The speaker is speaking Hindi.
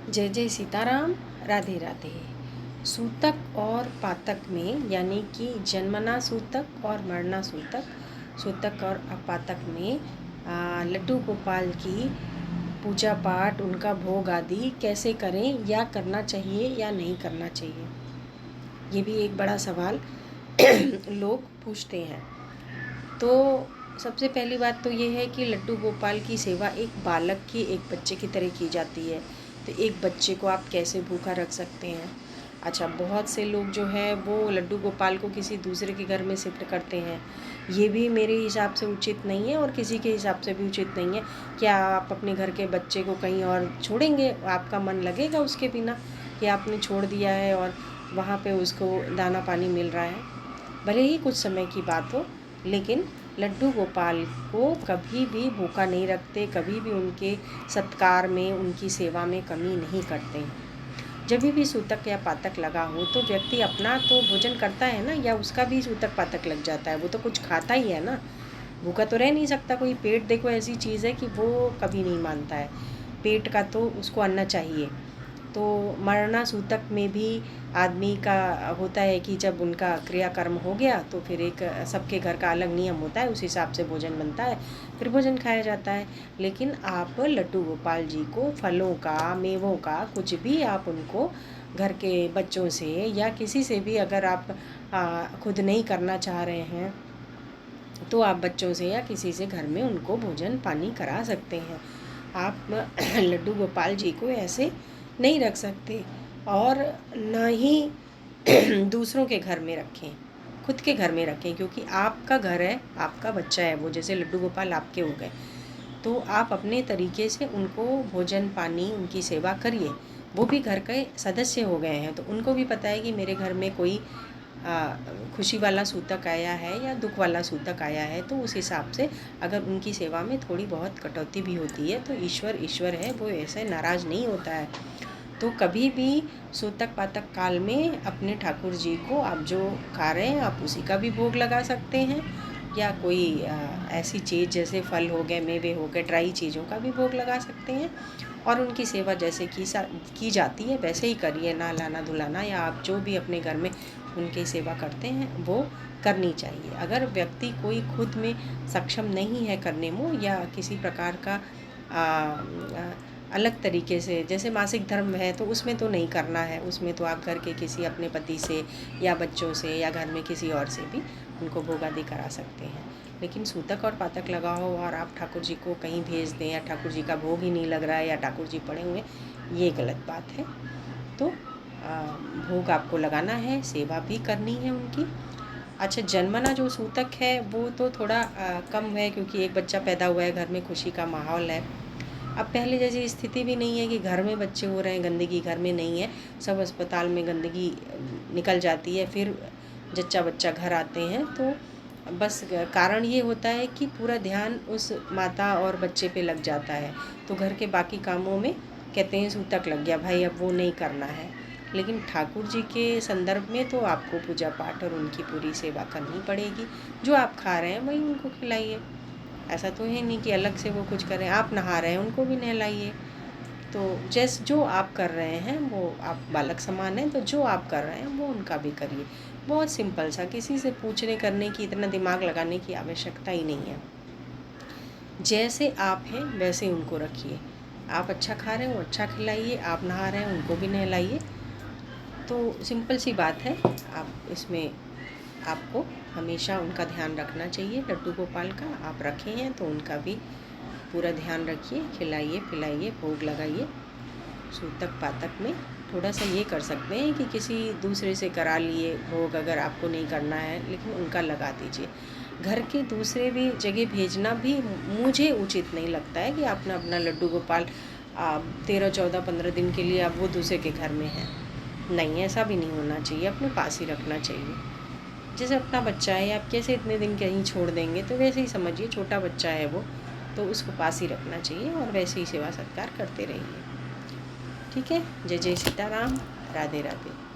जय जय सीताराम। राधे राधे। सूतक और पातक में यानी कि जन्मना सूतक और मरना सूतक, सूतक और पातक में लड्डू गोपाल की पूजा पाठ, उनका भोग आदि कैसे करें या करना चाहिए या नहीं करना चाहिए, ये भी एक बड़ा सवाल लोग पूछते हैं। तो सबसे पहली बात तो ये है कि लड्डू गोपाल की सेवा एक बालक की, एक बच्चे की तरह की जाती है। तो एक बच्चे को आप कैसे भूखा रख सकते हैं? अच्छा, बहुत से लोग जो है वो लड्डू गोपाल को किसी दूसरे के घर में शिफ्ट करते हैं। ये भी मेरे हिसाब से उचित नहीं है और किसी के हिसाब से भी उचित नहीं है। क्या आप अपने घर के बच्चे को कहीं और छोड़ेंगे? आपका मन लगेगा उसके बिना कि आपने छोड़ दिया है और वहाँ पे उसको दाना पानी मिल रहा है? भले ही कुछ समय की बात हो, लेकिन लड्डू गोपाल को कभी भी भूखा नहीं रखते, कभी भी उनके सत्कार में, उनकी सेवा में कमी नहीं करते। जब भी सूतक या पातक लगा हो तो व्यक्ति अपना तो भोजन करता है ना, या उसका भी सूतक पातक लग जाता है? वो तो कुछ खाता ही है ना, भूखा तो रह नहीं सकता कोई। पेट देखो ऐसी चीज़ है कि वो कभी नहीं मानता है, पेट का तो उसको अन्न चाहिए। तो मरना सूतक में भी आदमी का होता है कि जब उनका क्रियाकर्म हो गया तो फिर एक सबके घर का अलग नियम होता है, उस हिसाब से भोजन बनता है, फिर भोजन खाया जाता है। लेकिन आप लड्डू गोपाल जी को फलों का, मेवों का, कुछ भी आप उनको घर के बच्चों से या किसी से भी, अगर आप खुद नहीं करना चाह रहे हैं तो आप बच्चों से या किसी से घर में उनको भोजन पानी करा सकते हैं। आप लड्डू गोपाल जी को ऐसे नहीं रख सकते और न ही दूसरों के घर में रखें, खुद के घर में रखें, क्योंकि आपका घर है, आपका बच्चा है वो, जैसे लड्डू गोपाल आपके हो गए। तो आप अपने तरीके से उनको भोजन पानी, उनकी सेवा करिए। वो भी घर के सदस्य हो गए हैं तो उनको भी पता है कि मेरे घर में कोई खुशी वाला सूतक आया है या दुख वाला सूतक आया है। तो उस हिसाब से अगर उनकी सेवा में थोड़ी बहुत कटौती भी होती है तो ईश्वर ईश्वर है, वो ऐसे नाराज़ नहीं होता है। तो कभी भी सूतक पातक काल में अपने ठाकुर जी को आप जो खा रहे हैं आप उसी का भी भोग लगा सकते हैं, या कोई ऐसी चीज़ जैसे फल हो गए, मेवे हो गए, ड्राई चीज़ों का भी भोग लगा सकते हैं। और उनकी सेवा जैसे की जाती है वैसे ही करिए, नहलाना धुलाना या आप जो भी अपने घर में उनकी सेवा करते हैं वो करनी चाहिए। अगर व्यक्ति कोई खुद में सक्षम नहीं है करने में, या किसी प्रकार का अलग तरीके से, जैसे मासिक धर्म है तो उसमें तो नहीं करना है, उसमें तो आप घर के किसी अपने पति से या बच्चों से या घर में किसी और से भी उनको भोग आदि करा सकते हैं। लेकिन सूतक और पातक लगा हो और आप ठाकुर जी को कहीं भेज दें या ठाकुर जी का भोग ही नहीं लग रहा है या ठाकुर जी पड़े हुए, ये गलत बात है। तो भोग आपको लगाना है, सेवा भी करनी है उनकी। अच्छा, जन्मना जो सूतक है वो तो थोड़ा कम है, क्योंकि एक बच्चा पैदा हुआ है, घर में खुशी का माहौल है। अब पहले जैसी स्थिति भी नहीं है कि घर में बच्चे हो रहे हैं, गंदगी घर में नहीं है, सब अस्पताल में गंदगी निकल जाती है, फिर जच्चा बच्चा घर आते हैं। तो बस कारण ये होता है कि पूरा ध्यान उस माता और बच्चे पे लग जाता है, तो घर के बाकी कामों में कहते हैं सूतक लग गया भाई, अब वो नहीं करना है। लेकिन ठाकुर जी के संदर्भ में तो आपको पूजा पाठ और उनकी पूरी सेवा करनी पड़ेगी। जो आप खा रहे हैं वही उनको खिलाइए, ऐसा तो है नहीं कि अलग से वो कुछ करें। आप नहा रहे हैं उनको भी नहलाइए। तो जैसे जो आप कर रहे हैं वो, आप बालक समान हैं तो जो आप कर रहे हैं वो उनका भी करिए। बहुत सिंपल सा, किसी से पूछने करने की, इतना दिमाग लगाने की आवश्यकता ही नहीं है। जैसे आप हैं वैसे उनको रखिए। आप अच्छा खा रहे हो अच्छा खिलाइए, आप नहा रहे हैं उनको भी नहलाइए। तो सिंपल सी बात है। आप इसमें आपको हमेशा उनका ध्यान रखना चाहिए। लड्डू गोपाल का आप रखे हैं तो उनका भी पूरा ध्यान रखिए, खिलाइए पिलाइए, भोग लगाइए। सूतक पातक में थोड़ा सा ये कर सकते हैं कि किसी दूसरे से करा लिए भोग, अगर आपको नहीं करना है, लेकिन उनका लगा दीजिए। घर के दूसरे भी जगह भेजना भी मुझे उचित नहीं लगता है कि आपने अपना लड्डू गोपाल 13, 14, 15 दिन के लिए आप वो दूसरे के घर में हैं। नहीं, ऐसा भी नहीं होना चाहिए, अपने पास ही रखना चाहिए। जैसे अपना बच्चा है, आप कैसे इतने दिन कहीं छोड़ देंगे, तो वैसे ही समझिए छोटा बच्चा है वो, तो उसको पास ही रखना चाहिए और वैसे ही सेवा सत्कार करते रहिए। ठीक है। जय जय सीताराम। राधे राधे।